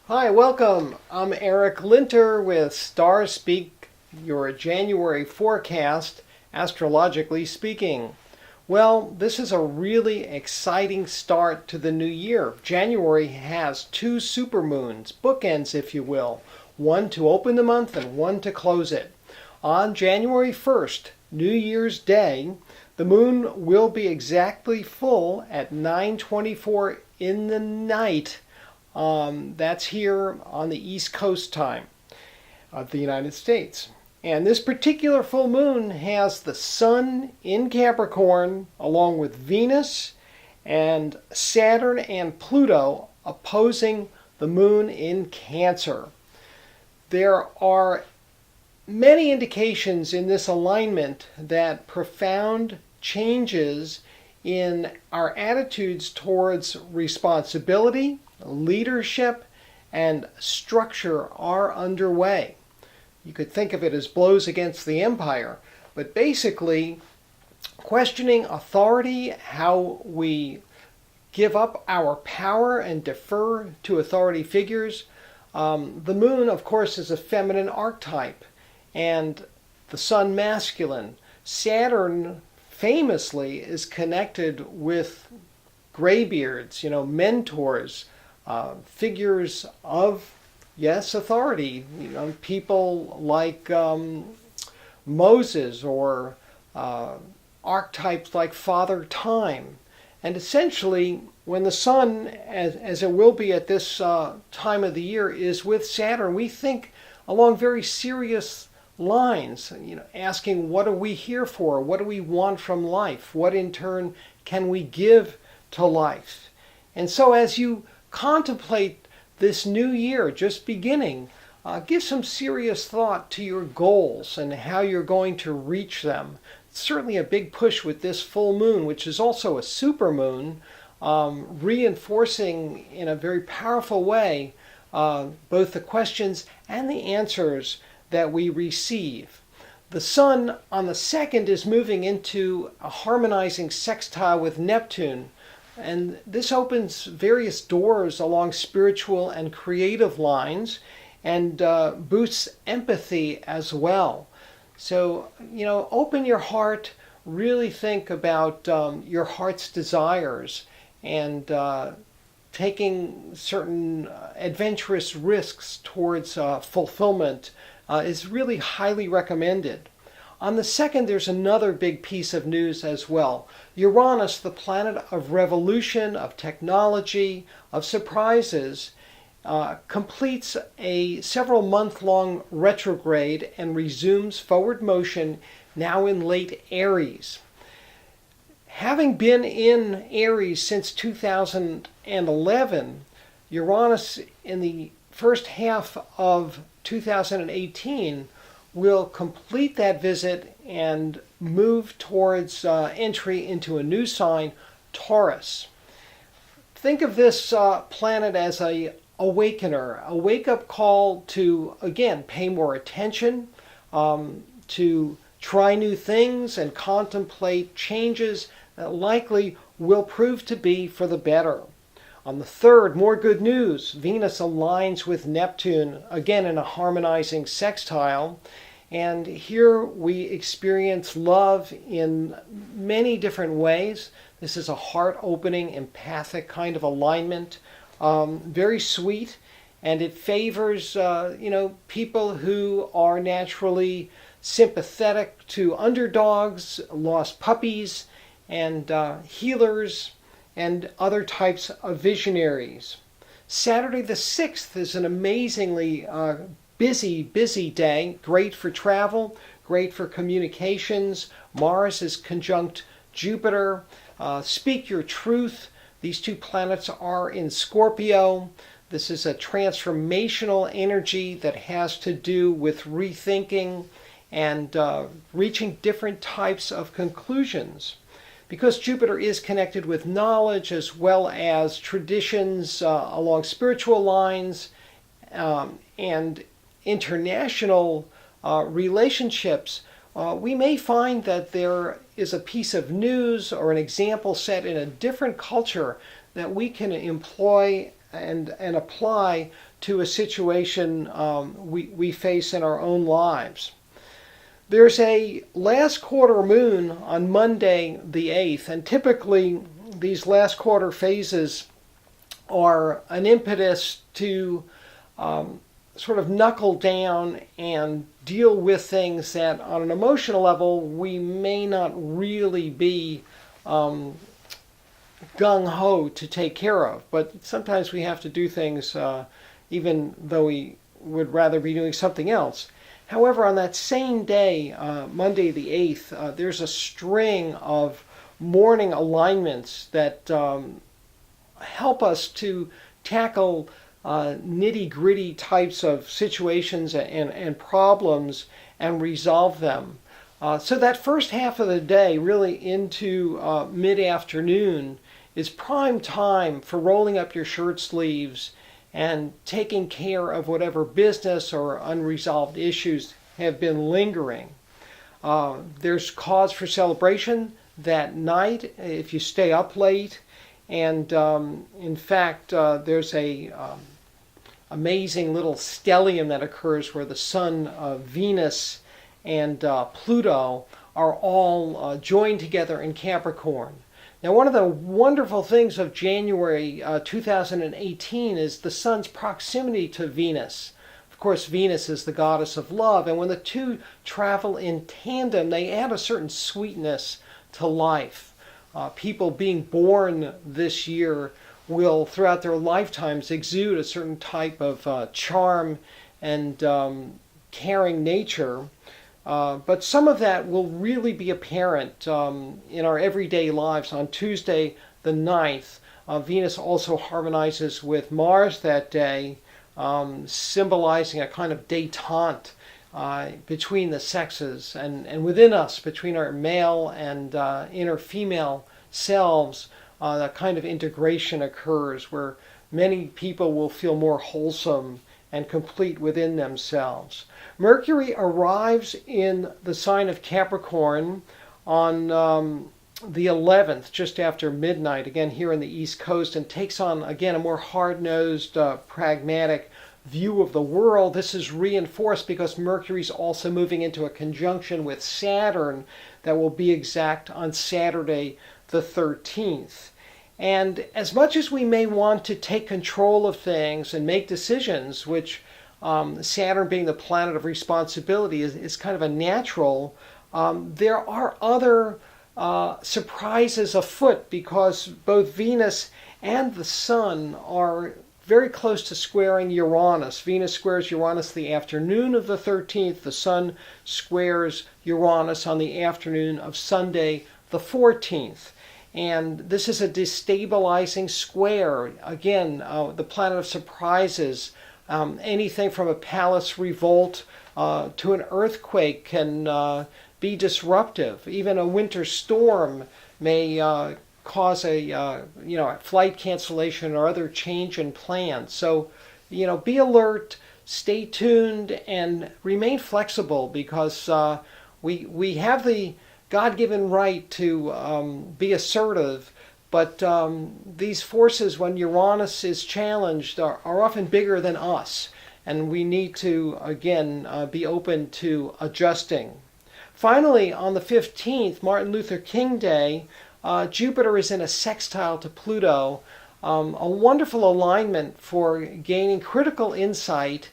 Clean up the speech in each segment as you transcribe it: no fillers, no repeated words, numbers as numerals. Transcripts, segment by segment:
Hi, welcome. I'm Eric Linter with Starspeak, your January forecast, astrologically speaking. Well, this is a really exciting start to the new year. January has two supermoons, bookends if you will, one to open the month and one to close it. On January 1st, New Year's Day, the moon will be exactly full at 9:24 in the night. That's here on the East Coast time of the United States. And this particular full moon has the Sun in Capricorn, along with Venus and Saturn and Pluto opposing the moon in Cancer. There are many indications in this alignment that profound changes in our attitudes towards responsibility, leadership, and structure are underway. You could think of it as blows against the empire, but basically questioning authority, how we give up our power and defer to authority figures. The moon, of course, is a feminine archetype, and the sun masculine. Saturn famously is connected with graybeards, mentors, figures of, yes, authority, people like Moses or archetypes like Father Time. And essentially, when the sun, as it will be at this time of the year, is with Saturn, we think along very serious lines, asking what are we here for? What do we want from life? What in turn can we give to life? And so as you contemplate this new year just beginning, give some serious thought to your goals and how you're going to reach them. It's certainly a big push with this full moon, which is also a supermoon, reinforcing in a very powerful way both the questions and the answers that we receive. The sun on the 2nd is moving into a harmonizing sextile with Neptune, and this opens various doors along spiritual and creative lines and boosts empathy as well. So, open your heart, really think about your heart's desires, and taking certain adventurous risks towards fulfillment is really highly recommended. On the 2nd, there's another big piece of news as well. Uranus, the planet of revolution, of technology, of surprises, completes a several-month-long retrograde and resumes forward motion now in late Aries. Having been in Aries since 2011, Uranus in the first half of 2018 will complete that visit and move towards entry into a new sign, Taurus. Think of this planet as a awakener, a wake-up call to, again, pay more attention, to try new things and contemplate changes that likely will prove to be for the better. On the 3rd, more good news. Venus aligns with Neptune, again in a harmonizing sextile. And here we experience love in many different ways. This is a heart-opening, empathic kind of alignment. Very sweet. And it favors, people who are naturally sympathetic to underdogs, lost puppies, and healers, and other types of visionaries. Saturday the 6th is an amazingly busy day, great for travel, great for communications. Mars is conjunct Jupiter. Speak your truth. These two planets are in Scorpio. This is a transformational energy that has to do with rethinking and reaching different types of conclusions. Because Jupiter is connected with knowledge as well as traditions along spiritual lines and international relationships, we may find that there is a piece of news or an example set in a different culture that we can employ and apply to a situation we face in our own lives. There's a last quarter moon on Monday the 8th, and typically these last quarter phases are an impetus to sort of knuckle down and deal with things that on an emotional level we may not really be gung-ho to take care of. But sometimes we have to do things even though we would rather be doing something else. However, on that same day, Monday the 8th, there's a string of morning alignments that help us to tackle nitty-gritty types of situations and problems and resolve them. So that first half of the day, really into mid-afternoon, is prime time for rolling up your shirt sleeves and taking care of whatever business or unresolved issues have been lingering. There's cause for celebration that night if you stay up late. And in fact, there's a amazing little stellium that occurs where the Sun, Venus, and Pluto are all joined together in Capricorn. Now, one of the wonderful things of January 2018 is the Sun's proximity to Venus. Of course, Venus is the goddess of love, and when the two travel in tandem, they add a certain sweetness to life. People being born this year will, throughout their lifetimes, exude a certain type of charm and caring nature. But some of that will really be apparent in our everyday lives. On Tuesday the 9th, Venus also harmonizes with Mars that day, symbolizing a kind of détente between the sexes and within us, between our male and inner female selves. That kind of integration occurs where many people will feel more wholesome and complete within themselves. Mercury arrives in the sign of Capricorn on the 11th, just after midnight, again here on the East Coast, and takes on, again, a more hard-nosed, pragmatic view of the world. This is reinforced because Mercury's also moving into a conjunction with Saturn that will be exact on Saturday the 13th. And as much as we may want to take control of things and make decisions, which Saturn being the planet of responsibility is kind of a natural, there are other surprises afoot because both Venus and the Sun are very close to squaring Uranus. Venus squares Uranus the afternoon of the 13th. The Sun squares Uranus on the afternoon of Sunday the 14th. And this is a destabilizing square. Again, the planet of surprises. Anything from a palace revolt to an earthquake can be disruptive. Even a winter storm may cause a flight cancellation or other change in plans. So, be alert, stay tuned, and remain flexible because we have the God-given right to be assertive, but these forces, when Uranus is challenged, are often bigger than us, and we need to, again, be open to adjusting. Finally, on the 15th, Martin Luther King Day, Jupiter is in a sextile to Pluto, a wonderful alignment for gaining critical insight,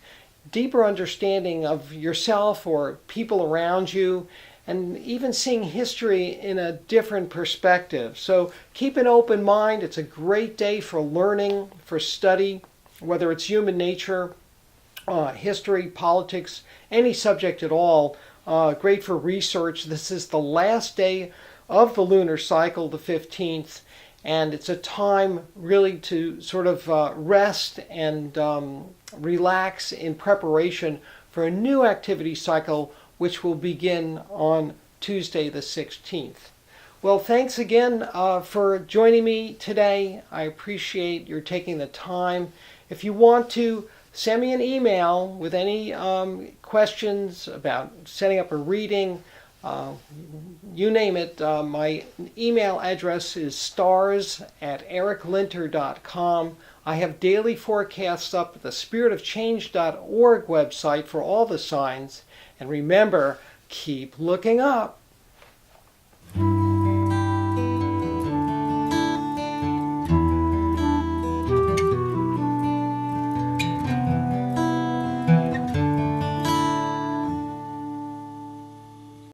deeper understanding of yourself or people around you, and even seeing history in a different perspective. So keep an open mind. It's a great day for learning, for study, whether it's human nature, history, politics, any subject at all. Great for research. This is the last day of the lunar cycle, the 15th, and it's a time really to sort of rest and relax in preparation for a new activity cycle which will begin on Tuesday the 16th. Well, thanks again for joining me today. I appreciate your taking the time. If you want to send me an email with any questions about setting up a reading, you name it, my email address is stars@ericlinter.com. I have daily forecasts up at the spiritofchange.org website for all the signs. And remember, keep looking up.